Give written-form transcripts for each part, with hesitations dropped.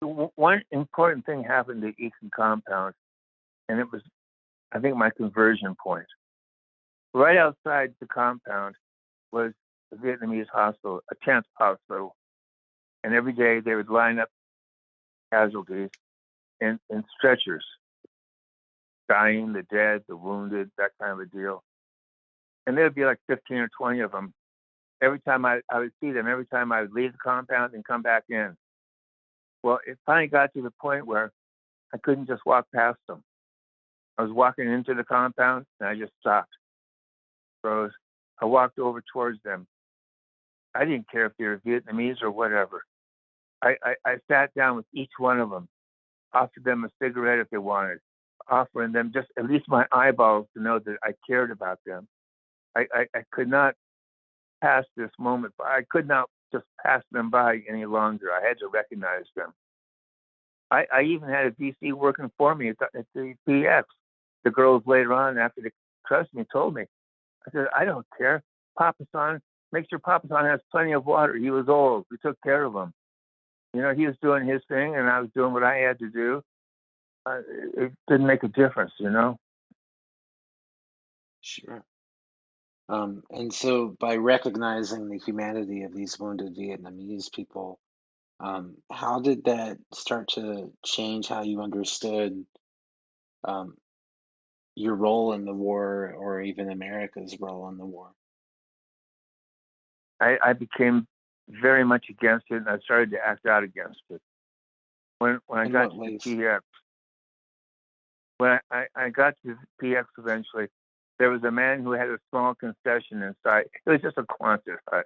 One important thing happened at Eaton Compound, and it was, I think, my conversion point. Right outside the compound was a Vietnamese hospital, a tent hospital, and every day they would line up casualties in stretchers, dying, the dead, the wounded, that kind of a deal. And there'd be like 15 or 20 of them. Every time I would see them, every time I would leave the compound and come back in. Well, it finally got to the point where I couldn't just walk past them. I was walking into the compound and I just stopped, froze. I walked over towards them. I didn't care if they were Vietnamese or whatever. I sat down with each one of them, offered them a cigarette if they wanted, offering them just at least my eyeballs to know that I cared about them. I could not pass this moment by. I could not just pass them by any longer. I had to recognize them. I even had a DC working for me at the PX. The girls later on, after they trusted me, told me, I said, I don't care. Papa San, make sure Papa San has plenty of water. He was old. We took care of him. You know, he was doing his thing and I was doing what I had to do. It didn't make a difference, you know? Sure. And so by recognizing the humanity of these wounded Vietnamese people, how did that start to change how you understood um, your role in the war or even America's role in the war? I became very much against it and I started to act out against it. When I In got what to the ways? PX, when I got to the PX eventually, there was a man who had a small concession inside. It was just a Qantas hut.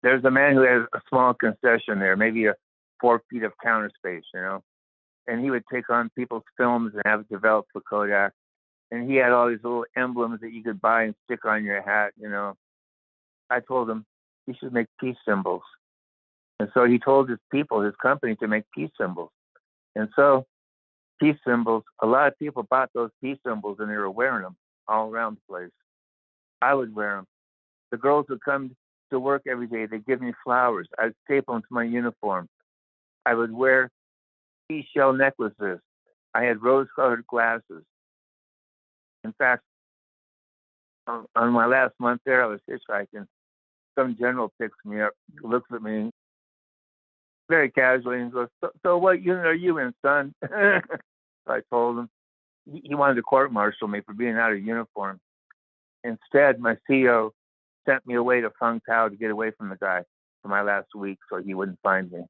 There was a man who had a small concession there, maybe a 4 feet of counter space, you know. And he would take on people's films and have it developed for Kodak. And he had all these little emblems that you could buy and stick on your hat, you know. I told him he should make peace symbols. And so he told his people, his company, to make peace symbols. And so peace symbols, a lot of people bought those peace symbols and they were wearing them all around the place. I would wear them. The girls would come to work every day. They'd give me flowers. I'd staple them to my uniform. I would wear seashell necklaces. I had rose-colored glasses. In fact, on my last month there, I was hitchhiking. Some general picks me up, looks at me very casually, and goes, "So what unit are you in, son?" I told him. He wanted to court-martial me for being out of uniform. Instead, my CEO sent me away to Fung Tao to get away from the guy for my last week so he wouldn't find me.